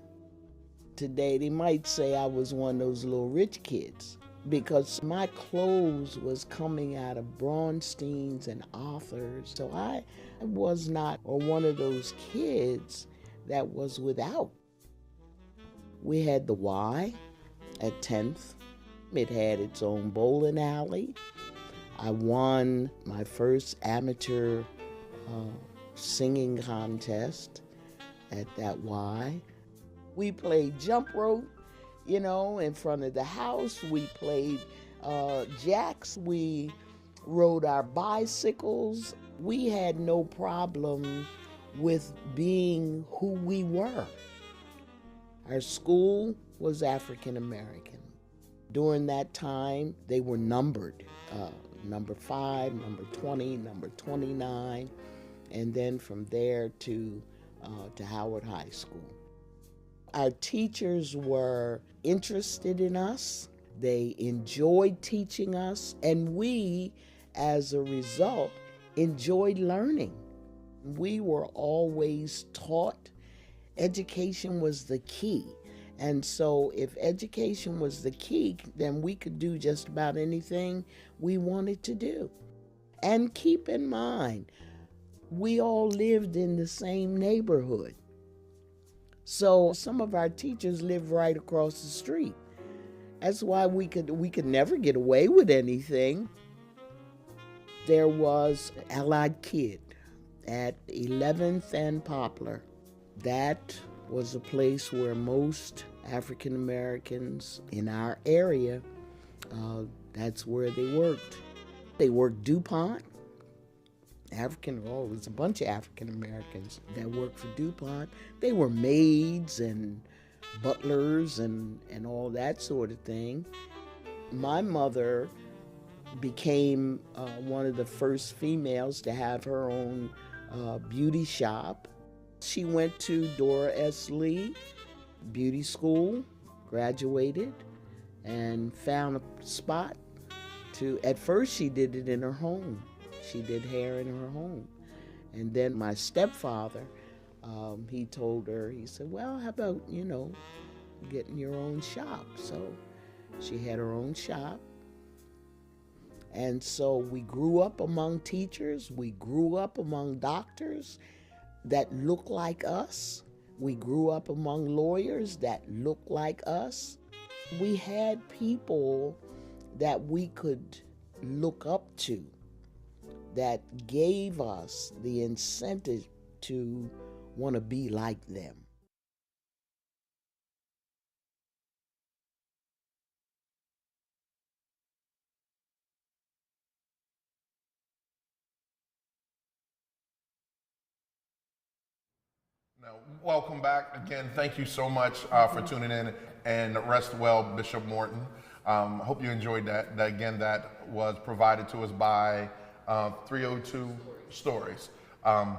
Today, they might say I was one of those little rich kids, because my clothes was coming out of Braunsteins and Arthurs. So I was not one of those kids that was without. We had the Y at 10th. It had its own bowling alley. I won my first amateur singing contest at that Y. We played jump rope, in front of the house. We played jacks. We rode our bicycles. We had no problem with being who we were. Our school was African American. During that time, they were numbered, number 5, number 20, number 29, and then from there to Howard High School. Our teachers were interested in us. They enjoyed teaching us, and we, as a result, enjoyed learning. We were always taught education was the key. And so if education was the key, then we could do just about anything we wanted to do. And keep in mind, we all lived in the same neighborhood. So some of our teachers lived right across the street. That's why we could never get away with anything. There was Allied Kid at 11th and Poplar. That was a place where most African Americans in our area, that's where they worked. They worked DuPont. It was a bunch of African Americans that worked for DuPont. They were maids and butlers and all that sort of thing. My mother became one of the first females to have her own beauty shop. She went to Dora S. Lee Beauty School, graduated, and found a spot at first she did it in her home. She did hair in her home. And then my stepfather, he told her, he said, well, how about, getting your own shop? So she had her own shop. And so we grew up among teachers. We grew up among doctors that look like us. We grew up among lawyers that look like us. We had people that we could look up to that gave us the incentive to want to be like them. Now, welcome back. Again, thank you so much for tuning in, and rest well, Bishop Morton. Hope you enjoyed that. That was provided to us by 302 Stories. All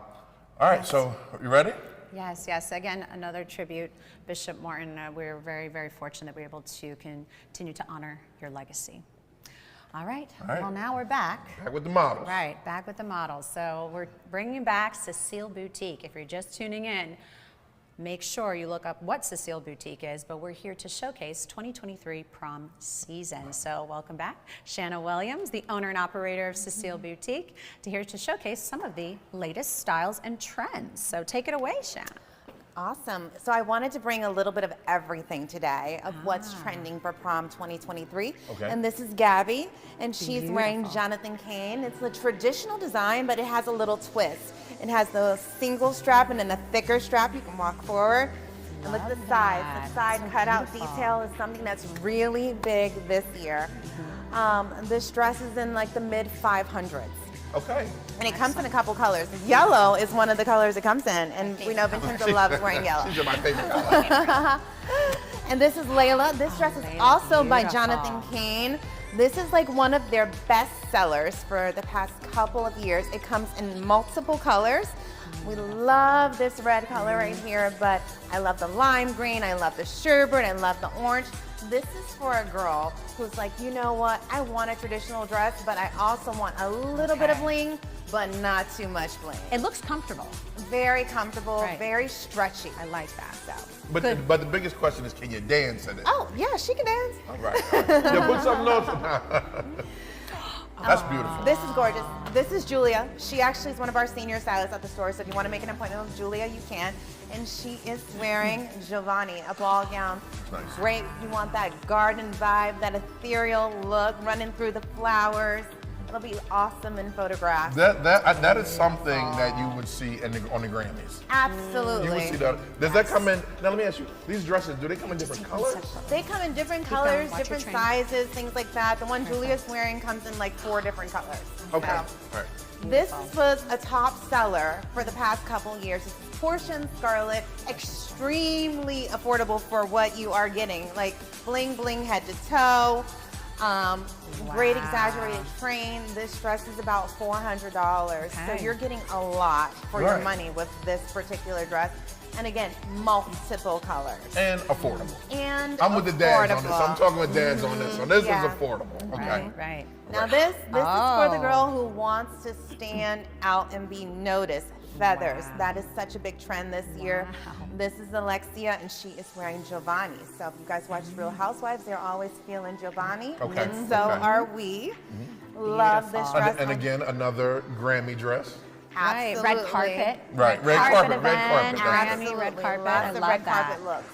right, so you ready? Yes, yes. Again, another tribute, Bishop Morton. We're very, very fortunate that we're able to continue to honor your legacy. All right. Well, now we're back. Back with the models. Right, back with the models. So we're bringing back Cecile Boutique. If you're just tuning in, make sure you look up what Cecile Boutique is, but we're here to showcase 2023 prom season. So welcome back, Shana Williams, the owner and operator of Cecile Boutique, here to showcase some of the latest styles and trends. So take it away, Shana. Awesome. So I wanted to bring a little bit of everything today of what's trending for prom 2023. Okay. And this is Gabby, and she's wearing Jonathan Kane. It's a traditional design, but it has a little twist. It has the single strap and then the thicker strap. You can walk forward. And look at the sides. The side cutout detail is something that's really big this year. This dress is in like the mid 500s. Okay. And it comes in a couple colors. Yellow is one of the colors it comes in, and we know Vincenza loves wearing yellow. She's my favorite color. And this is Layla. This dress is also by Jonathan Kane. This is like one of their best sellers for the past couple of years. It comes in multiple colors. We love this red color right here, but I love the lime green, I love the sherbet, I love the orange. This is for a girl who's like, you know what, I want a traditional dress, but I also want a little bit of bling, but not too much bling. It looks comfortable. Very comfortable, very stretchy. I like that. So. But the biggest question is, can you dance in it? Oh, yeah, she can dance. All right. Yeah, put something else. That's beautiful. This is gorgeous. This is Julia. She actually is one of our senior stylists at the store, so if you want to make an appointment with Julia, you can. And she is wearing Giovanni, a ball gown. Nice. Great. You want that garden vibe, that ethereal look running through the flowers. It'll be awesome in photographs. That is something that you would see on the Grammys. Absolutely. You would see that. Does that come in? Now let me ask you. These dresses, do they come in different colors? They come in different colors, different sizes, things like that. The one Julia's wearing comes in like 4 different colors. Okay. So, All right. this was a top seller for the past couple years. It's Portion Scarlet, extremely affordable for what you are getting. Like bling bling head to toe. Great exaggerated train. This dress is about $400. So you're getting a lot for your money with this particular dress. And again, multiple colors. And affordable. And I'm with the dads on this. I'm talking with dads on this. So this is affordable. Okay. Right. Now this is for the girl who wants to stand out and be noticed. Feathers. That is such a big trend this year. This is Alexia, and she is wearing Giovanni. So if you guys watch Real Housewives, they're always feeling Giovanni. Okay. And so are we. Love this dress. And again, another Grammy dress. Right, red carpet. Right, red carpet, red carpet. Grammy, red carpet. I love red that. carpet looks.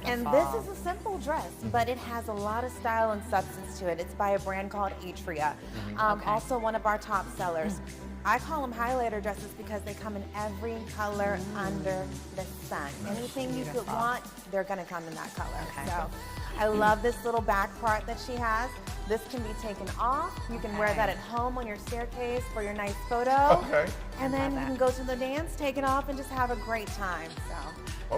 And this is a simple dress, but it has a lot of style and substance to it. It's by a brand called Atria. Also one of our top sellers. I call them highlighter dresses because they come in every color under the sun. Anything you could want, they're gonna come in that color. So I love this little back part that she has. This can be taken off. You can wear that at home on your staircase for your nice photo. And then you can go to the dance, take it off, and just have a great time. So.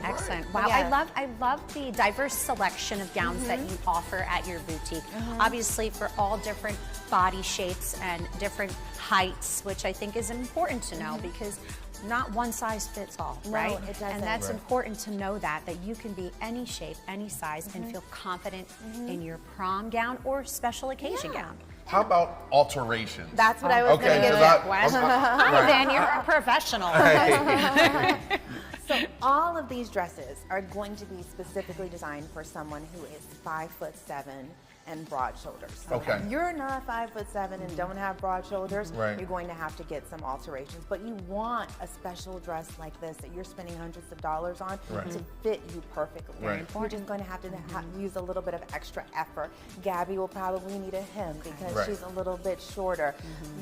Excellent. Wow, I love the diverse selection of gowns that you offer at your boutique. Obviously for all different body shapes and different heights, which I think is important to know because not one size fits all, right? No, it doesn't. And that's important to know that you can be any shape, any size, and feel confident in your prom gown or special occasion gown. How about alterations? That's what I was going to get at. Ivan, you're a professional. So all of these dresses are going to be specifically designed for someone who is 5'7" and broad shoulders. So if you're not 5'7" and don't have broad shoulders, you're going to have to get some alterations. But you want a special dress like this that you're spending hundreds of dollars on to fit you perfectly. You're just going to have to use a little bit of extra effort. Gabby will probably need a hem because she's a little bit shorter.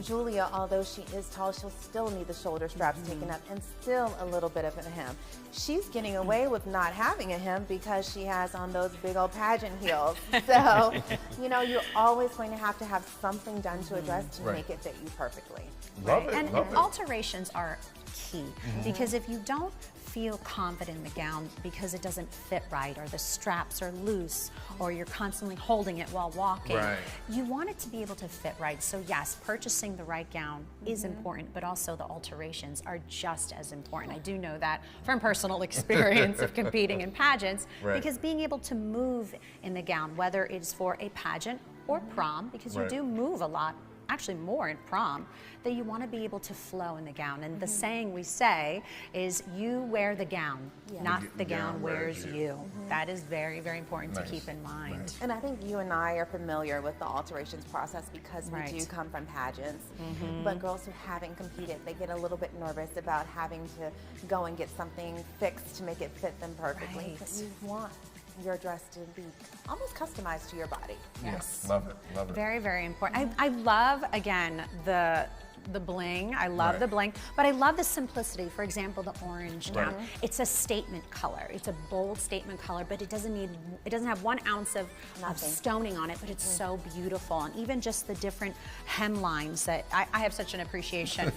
Julia, although she is tall, she'll still need the shoulder straps taken up and still a little bit of a hem. She's getting away with not having a hem because she has on those big old pageant heels. So, you know, you're always going to have something done to a dress to make it fit you perfectly. Love it. And alterations are key. Because if you don't feel confident in the gown because it doesn't fit right, or the straps are loose, or you're constantly holding it while walking, you want it to be able to fit right. So yes, purchasing the right gown is important, but also the alterations are just as important. I do know that from personal experience of competing in pageants, because being able to move in the gown, whether it's for a pageant or prom, because you do move a lot, actually more in prom, that you want to be able to flow in the gown. And the saying we say is, you wear the gown, not the gown wears you. That is very, very important to keep in mind. And I think you and I are familiar with the alterations process because we do come from pageants. But girls who haven't competed, they get a little bit nervous about having to go and get something fixed to make it fit them perfectly. But you want your dress to be almost customized to your body. Yes. Love it, love it. Very, very important. I love, again, the bling. I love the bling, but I love the simplicity. For example, the orange gown. It's a statement color. It's a bold statement color, but it doesn't have 1 ounce of stoning on it, but it's so beautiful. And even just the different hemlines that I have such an appreciation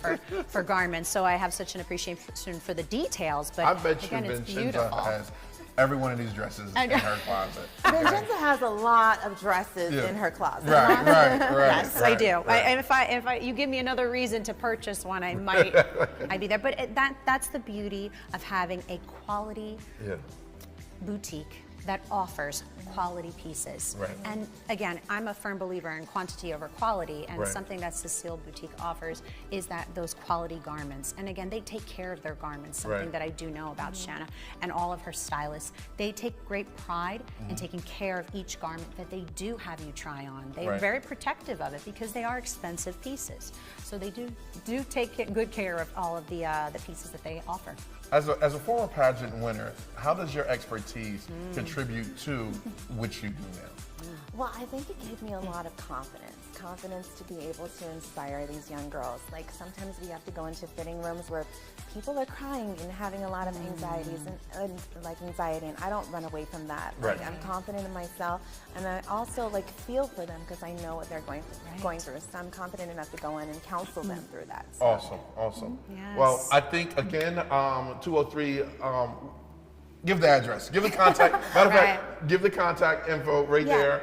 for garments, so I have such an appreciation for the details, but I bet again, you it's Vincenza beautiful. has every one of these dresses in her closet. Vincenza has a lot of dresses in her closet. Yes, I do. If you give me another reason to purchase one, I might, I'd be there. But that's the beauty of having a quality boutique that offers quality pieces. And again, I'm a firm believer in quantity over quality, and something that Cecile Boutique offers is that those quality garments. And again, they take care of their garments, something that I do know about Shana and all of her stylists. They take great pride in taking care of each garment that they do have you try on. They are very protective of it because they are expensive pieces. So they do take good care of all of the pieces that they offer. As a former pageant winner, how does your expertise contribute to what you do now? Well, I think it gave me a lot of confidence to be able to inspire these young girls. Like, sometimes we have to go into fitting rooms where people are crying and having a lot of anxieties and anxiety, and I don't run away from that. Like, I'm confident in myself, and I also feel for them because I know what they're going through. So I'm confident enough to go in and counsel them through that. So. Awesome. Well, I think again, 203. Give the address. Give the contact. Matter of fact, give the contact info there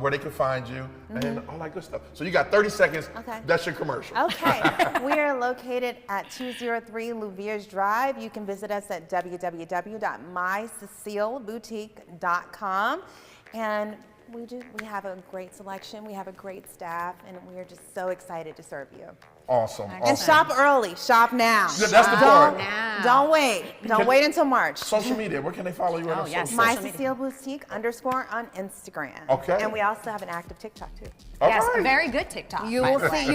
where they can find you and all that good stuff. So you got 30 seconds. That's your commercial. Okay. We are located at 203 Louviers Drive. You can visit us at www.mycecileboutique.com. And we have a great selection. We have a great staff, and we are just so excited to serve you. Awesome. And shop early. Shop now. Yeah, that's the part. Don't wait. Don't wait until March. Social media. Where can they follow you on social media? My Cecile Boutique _ on Instagram. Okay. And we also have an active TikTok too. Yes, a very good TikTok. You will see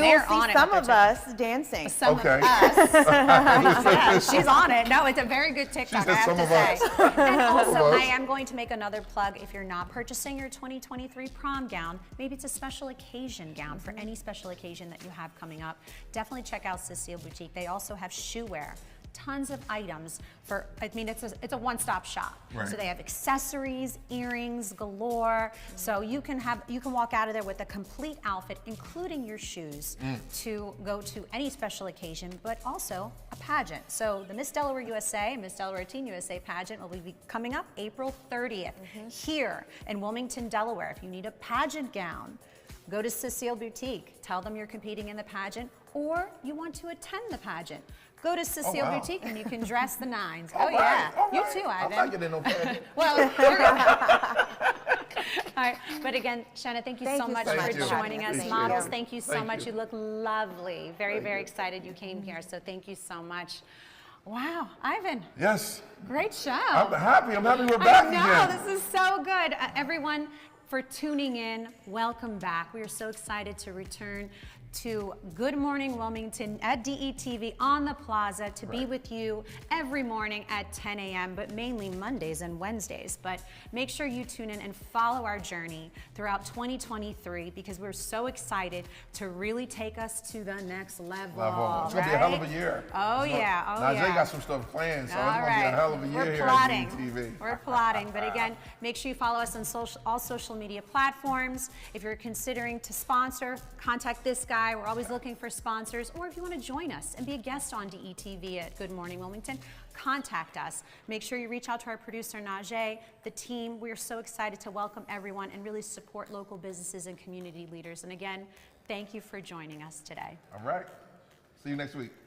some of us dancing. Some of us. She's on it. No, it's a very good TikTok, I have to say. And also, I am going to make another plug. If you're not purchasing your 2023 prom gown, maybe it's a special occasion gown for any special occasion that you have coming up. Definitely check out Cecile Boutique. They also have shoe wear. Tons of items for, it's a one-stop shop. So they have accessories, earrings galore. So you can walk out of there with a complete outfit, including your shoes, to go to any special occasion, but also a pageant. So the Miss Delaware USA, Miss Delaware Teen USA pageant will be coming up April 30th here in Wilmington, Delaware. If you need a pageant gown, go to Cecile Boutique. Tell them you're competing in the pageant, or you want to attend the pageant. Go to Cecile Boutique and you can dress the nines. You too, Ivan. I'm not getting no pageant. Well, you're all right. But again, Shana, thank you so much for joining us. Models, thank you so much. You look lovely. Very, very excited you came here. So thank you so much. Wow, Ivan. Yes. Great show. I'm happy we're back again. I know, this is so good. Everyone, for tuning in, welcome back. We are so excited to return to Good Morning Wilmington at DETV on the Plaza to be with you every morning at 10 a.m., but mainly Mondays and Wednesdays. But make sure you tune in and follow our journey throughout 2023 because we're so excited to really take us to the next level. It's going to be a hell of a year. Najee got some stuff planned, so it's going to be a hell of a year here at DETV. We're plotting. But again, make sure you follow us on all social media platforms. If you're considering to sponsor, contact this guy. by. We're always looking for sponsors, or if you want to join us and be a guest on DETV at Good Morning Wilmington, contact us. Make sure you reach out to our producer, Najee, the team. We're so excited to welcome everyone and really support local businesses and community leaders. And again, thank you for joining us today. All right. See you next week.